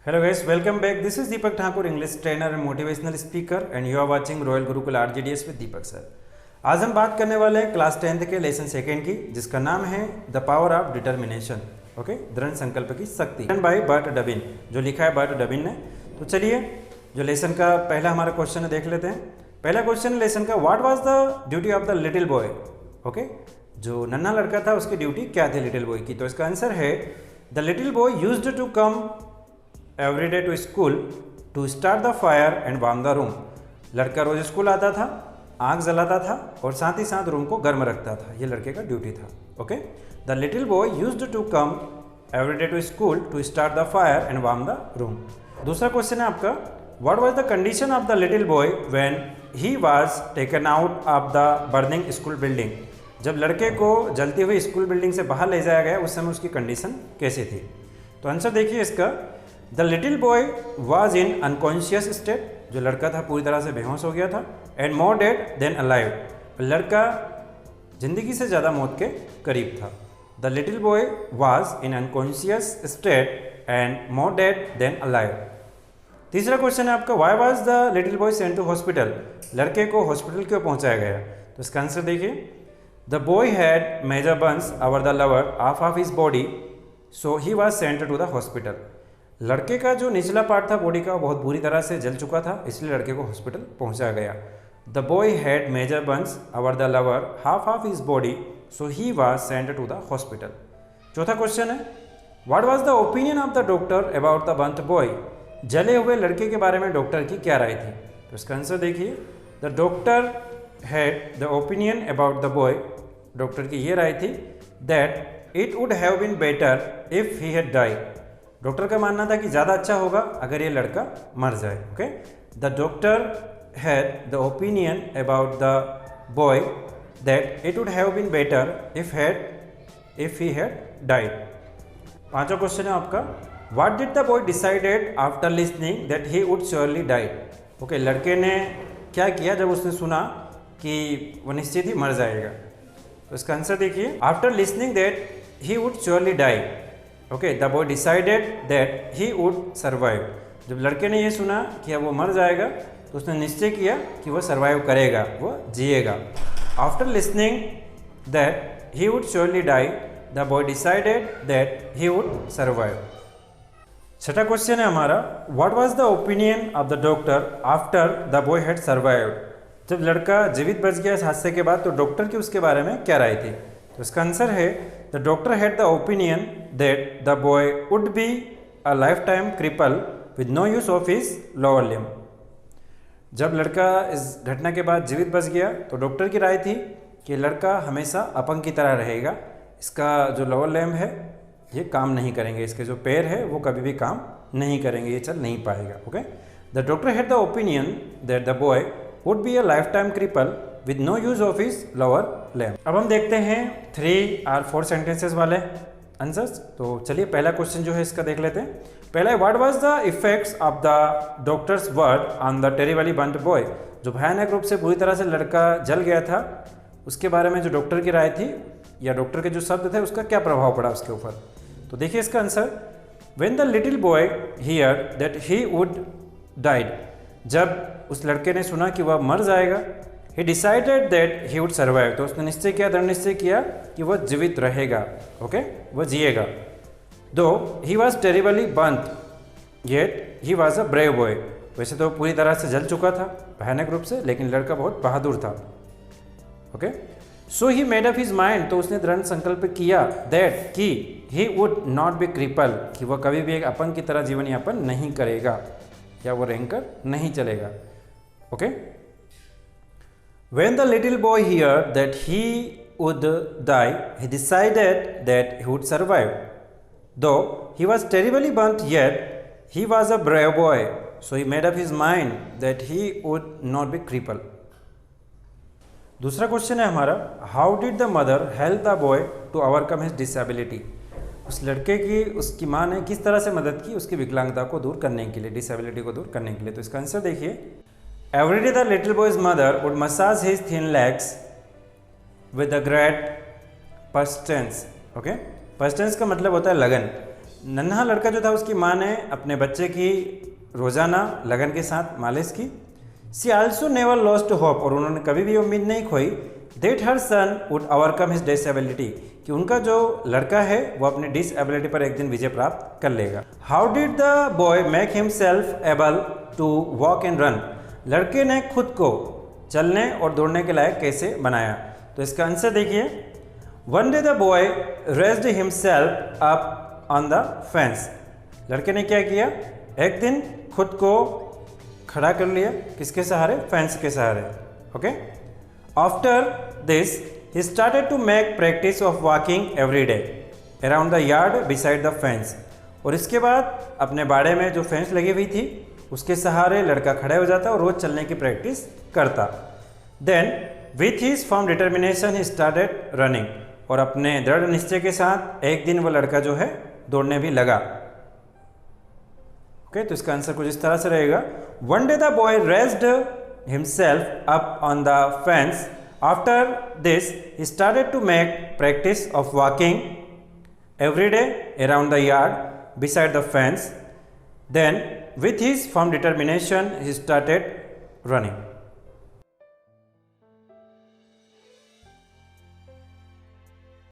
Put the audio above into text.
Hello guys, welcome back. This is Deepak Thakur, English trainer and motivational speaker and you are watching Royal Gurukul RGDS with Deepak sir. आज हम बात करने वाले हैं class 10th के lesson second की, जिसका नाम है the power of determination. Okay, दृढ़ संकल्प की शक्ति, बाय बर्ट डबिन, जो लिखा है बर्ट डबिन ने। तो चलिए जो लेसन का पहला हमारा क्वेश्चन है देख लेते हैं। पहला क्वेश्चन लेसन का, what was the duty of the little boy. Okay, जो नन्हा लड़का था उसकी ड्यूटी क्या थी लिटिल बॉय की। तो इसका आंसर है the little boy used to come every day to school to start the fire and warm the room. लड़का रोज स्कूल आता था, आग जलाता था और साथ ही साथ रूम को गर्म रखता था। ये लड़के का ड्यूटी था। Okay, the little boy used to come every day to school to start the fire and warm the room. दूसरा क्वेश्चन है आपका, what was the condition of the little boy when he was taken out of the burning school building. जब लड़के को जलती हुई school building से बाहर ले जाया गया उस समय उसकी कंडीशन कैसी थी। तो आंसर देखिए इसका, the little boy was in unconscious state. जो लड़का था पूरी तरह से बेहोश हो गया था। And more dead than alive, लड़का जिंदगी से ज़्यादा मौत के करीब था। The little boy was in unconscious state and more dead than alive. तीसरा क्वेश्चन है आपका, why was the little boy sent to hospital. लड़के को हॉस्पिटल क्यों पहुंचाया गया। तो इसका आंसर देखिए, the boy had major burns over the lower half of his body so he was sent to the hospital. लड़के का जो निचला पार्ट था बॉडी का वो बहुत बुरी तरह से जल चुका था, इसलिए लड़के को हॉस्पिटल पहुंचाया गया। The boy had major burns over the lower half of his body so he was sent to the hospital. चौथा क्वेश्चन है, what was the opinion of the doctor about the burnt boy. जले हुए लड़के के बारे में doctor की क्या राय थी। तो इसका आंसर देखिए, the doctor had the opinion about the boy. Doctor की ये राय थी that it would have been better if he had died. Doctor का मानना था कि ज़्यादा अच्छा होगा अगर ये लड़का मर जाए। Okay, the doctor had the opinion about the boy that it would have been better if he had died. पांचवा क्वेश्चन है आपका, what did the boy decided after listening that he would surely died. Okay, लड़के ने क्या किया जब उसने सुना कि वो निश्चित ही मर जाएगा। तो इसका आंसर देखिए, after listening that he would surely died. Okay, the boy decided that he would survive. जब लड़के ने ये सुना कि अब वो मर जाएगा तो उसने निश्चय किया कि वो सर्वाइव करेगा, वो जिएगा। After listening that he would surely die, the boy decided that he would survive. छठा क्वेश्चन है हमारा, what was the opinion of the doctor after the boy had survived. जब लड़का जीवित बच गया इस हादसे के बाद तो डॉक्टर की उसके बारे में क्या राय थी। तो इसका आंसर है, the doctor had the opinion that the boy would be a lifetime cripple with no use of his lower limb. जब लड़का इस घटना के बाद जीवित बच गया तो डॉक्टर की राय थी कि लड़का हमेशा अपंग की तरह रहेगा। इसका जो लोअर लिम्ब है ये काम नहीं करेंगे, इसके जो पैर है वो कभी भी काम नहीं करेंगे, ये चल नहीं पाएगा। Okay, the doctor had the opinion that the boy would be a lifetime cripple with no use of his lower limb. अब हम देखते हैं 3 और 4 सेंटेंसेस वाले आंसर्स। तो चलिए पहला क्वेश्चन जो है इसका देख लेते हैं। पहला है, what was the effects of the doctors word on the terribly burnt boy. जो भयानक रूप से बुरी तरह से लड़का जल गया था उसके बारे में जो डॉक्टर की राय थी या डॉक्टर के जो शब्द थे उसका क्या प्रभाव पड़ा उसके ऊपर। तो देखिए इसका answer, when the little boy here that he would died. जब उस लड़के ने सुना कि वह मर जाएगा, he decided that he would survive, तो उसने निश्चय किया, दृढ़ निश्चय किया कि वह जीवित रहेगा। ओके, वह जिएगा। दो he was terribly burnt yet he was a brave boy। वैसे तो पूरी तरह से जल चुका था भयानक रूप से, लेकिन लड़का बहुत बहादुर था। Okay, so he made up his mind, तो उसने दृढ़ संकल्प किया that कि he would not be crippled, कि वह कभी भी एक अपंग की तरह जीवन यापन नहीं करेगा या वो रेंकर नहीं चलेगा। Okay, when the little boy heard that he would die, he decided that he would survive. Though he was terribly burnt, yet he was a brave boy, so he made up his mind that he would not be crippled. दूसरा question है हमारा, how did the mother help the boy to overcome his disability। उस लड़के की उसकी माँ ने किस तरह से मदद की उसकी विकलांगता को दूर करने के लिए, डिसेबिलिटी को दूर करने के लिए। तो इसका आंसर देखिए, every day the little boy's mother would massage his thin legs with a great persistence। Okay, persistence का मतलब होता है लगन। नन्हा लड़का जो था उसकी माँ ने अपने बच्चे की रोज़ाना लगन के साथ मालिश की। She also never lost hope, और उन्होंने कभी भी उम्मीद नहीं खोई that her son would overcome his disability, कि उनका जो लड़का है वो अपनी डिसेबिलिटी पर एक दिन विजय प्राप्त कर लेगा। How did the boy make himself able to walk and run, लड़के ने खुद को चलने और दौड़ने के लायक कैसे बनाया? तो इसका आंसर देखिए, one day the boy raised himself up on the fence, लड़के ने क्या किया, एक दिन खुद को खड़ा कर लिया, किसके सहारे? फेंस के सहारे। Okay, after this he started to make practice of walking every day around the yard beside the fence, और इसके बाद अपने बाड़े में जो फेंस लगी हुई थी उसके सहारे लड़का खड़े हो जाता और रोज चलने की प्रैक्टिस करता। Then with his firm determination he started running, और अपने दृढ़ निश्चय के साथ एक दिन वो लड़का जो है दौड़ने भी लगा। ओके, तो इसका आंसर कुछ इस तरह से रहेगा, one day the boy raised himself up on the fence, after this he started to make practice of walking every day around the yard beside the fence, then with his firm determination he started running।